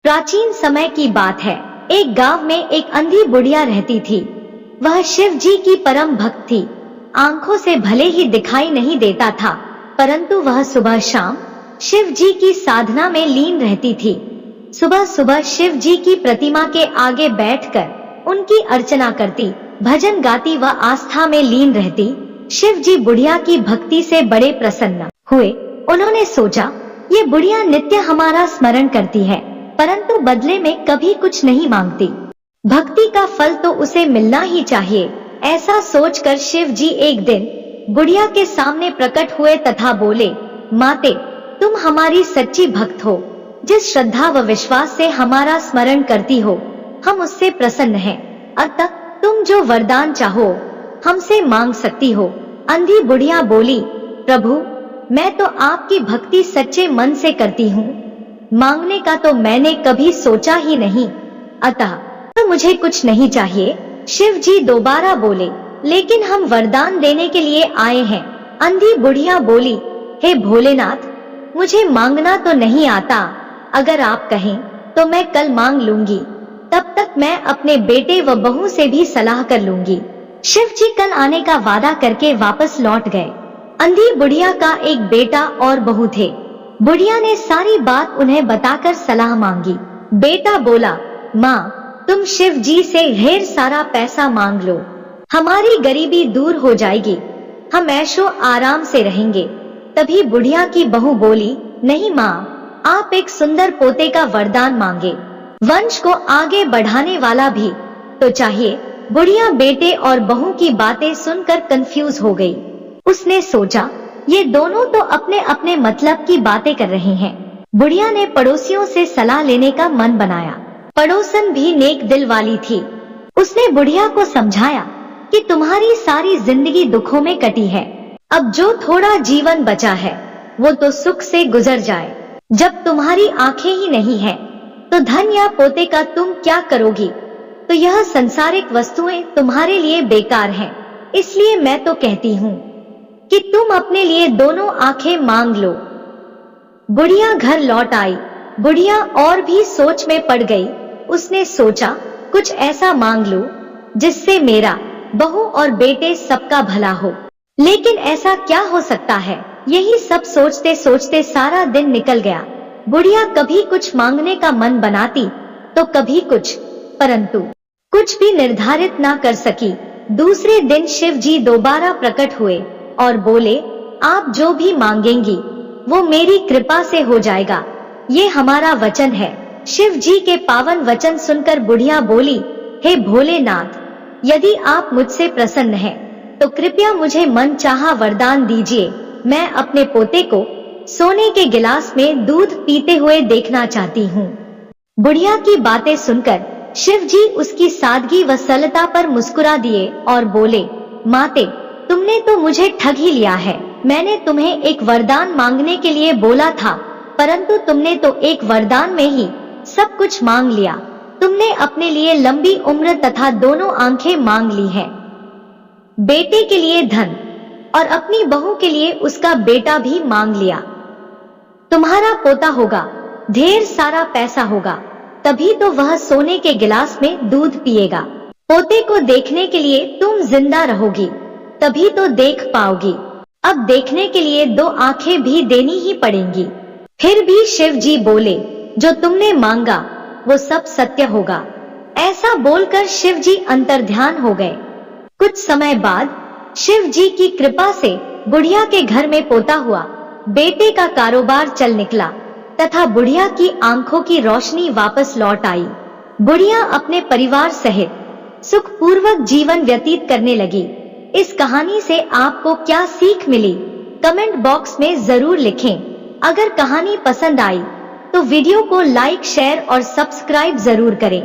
प्राचीन समय की बात है। एक गांव में एक अंधी बुढ़िया रहती थी। वह शिव जी की परम भक्त थी। आंखों से भले ही दिखाई नहीं देता था, परंतु वह सुबह शाम शिव जी की साधना में लीन रहती थी। सुबह सुबह शिव जी की प्रतिमा के आगे बैठकर उनकी अर्चना करती, भजन गाती व आस्था में लीन रहती। शिव जी बुढ़िया की भक्ति से बड़े प्रसन्न हुए। उन्होंने सोचा, ये बुढ़िया नित्य हमारा स्मरण करती है, परंतु बदले में कभी कुछ नहीं मांगती। भक्ति का फल तो उसे मिलना ही चाहिए। ऐसा सोचकर शिव जी एक दिन बुढ़िया के सामने प्रकट हुए तथा बोले, माते, तुम हमारी सच्ची भक्त हो। जिस श्रद्धा व विश्वास से हमारा स्मरण करती हो, हम उससे प्रसन्न हैं। अतः तुम जो वरदान चाहो हमसे मांग सकती हो। अंधी बुढ़िया बोली, प्रभु, मैं तो आपकी भक्ति सच्चे मन से करती हूँ। मांगने का तो मैंने कभी सोचा ही नहीं, अतः तो मुझे कुछ नहीं चाहिए। शिव जी दोबारा बोले, लेकिन हम वरदान देने के लिए आए हैं। अंधी बुढ़िया बोली, हे भोलेनाथ, मुझे मांगना तो नहीं आता। अगर आप कहें तो मैं कल मांग लूंगी। तब तक मैं अपने बेटे व बहू से भी सलाह कर लूंगी। शिव जी कल आने का वादा करके वापस लौट गए। अंधी बुढ़िया का एक बेटा और बहू थे। बुढ़िया ने सारी बात उन्हें बताकर सलाह मांगी। बेटा बोला, माँ, तुम शिव जी से ढेर सारा पैसा मांग लो, हमारी गरीबी दूर हो जाएगी, हम ऐशो आराम से रहेंगे। तभी बुढ़िया की बहू बोली, नहीं माँ, आप एक सुंदर पोते का वरदान मांगे, वंश को आगे बढ़ाने वाला भी तो चाहिए। बुढ़िया बेटे और बहू की बातें सुनकर कंफ्यूज हो गई। उसने सोचा, ये दोनों तो अपने अपने मतलब की बातें कर रहे हैं। बुढ़िया ने पड़ोसियों से सलाह लेने का मन बनाया। पड़ोसन भी नेक दिल वाली थी। उसने बुढ़िया को समझाया कि तुम्हारी सारी जिंदगी दुखों में कटी है, अब जो थोड़ा जीवन बचा है वो तो सुख से गुजर जाए। जब तुम्हारी आंखें ही नहीं है तो धन या पोते का तुम क्या करोगी? तो यह संसारिक वस्तुएं तुम्हारे लिए बेकार हैं। इसलिए मैं तो कहती हूँ कि तुम अपने लिए दोनों आंखें मांग लो। बुढ़िया घर लौट आई। बुढ़िया और भी सोच में पड़ गई। उसने सोचा, कुछ ऐसा मांग लूं जिससे मेरा, बहू और बेटे सबका भला हो। लेकिन ऐसा क्या हो सकता है? यही सब सोचते सोचते सारा दिन निकल गया। बुढ़िया कभी कुछ मांगने का मन बनाती तो कभी कुछ, परंतु कुछ भी निर्धारित ना कर सकी। दूसरे दिन शिव जी दोबारा प्रकट हुए और बोले, आप जो भी मांगेंगी वो मेरी कृपा से हो जाएगा, ये हमारा वचन है। शिव जी के पावन वचन सुनकर बुढ़िया बोली, हे भोलेनाथ, यदि आप मुझसे प्रसन्न हैं तो कृपया मुझे मन चाहा वरदान दीजिए। मैं अपने पोते को सोने के गिलास में दूध पीते हुए देखना चाहती हूँ। बुढ़िया की बातें सुनकर शिव जी उसकी सादगी व सरलता पर मुस्कुरा दिए और बोले, माते, तुमने तो मुझे ठग ही लिया है। मैंने तुम्हें एक वरदान मांगने के लिए बोला था, परंतु तुमने तो एक वरदान में ही सब कुछ मांग लिया। तुमने अपने लिए लंबी उम्र तथा दोनों आंखें मांग ली हैं, बेटे के लिए धन और अपनी बहू के लिए उसका बेटा भी मांग लिया। तुम्हारा पोता होगा, ढेर सारा पैसा होगा, तभी तो वह सोने के गिलास में दूध पिएगा। पोते को देखने के लिए तुम जिंदा रहोगी, तभी तो देख पाओगी। अब देखने के लिए दो आंखें भी देनी ही पड़ेंगी। फिर भी शिव जी बोले, जो तुमने मांगा वो सब सत्य होगा। ऐसा बोलकर शिव जी अंतर्ध्यान हो गए। कुछ समय बाद शिव जी की कृपा से बुढ़िया के घर में पोता हुआ। बेटे का कारोबार चल निकला तथा बुढ़िया की आंखों की रोशनी वापस लौट आई। बुढ़िया अपने परिवार सहित सुखपूर्वक जीवन व्यतीत करने लगी। इस कहानी से आपको क्या सीख मिली? कमेंट बॉक्स में जरूर लिखें। अगर कहानी पसंद आई तो वीडियो को लाइक, शेयर और सब्सक्राइब जरूर करें।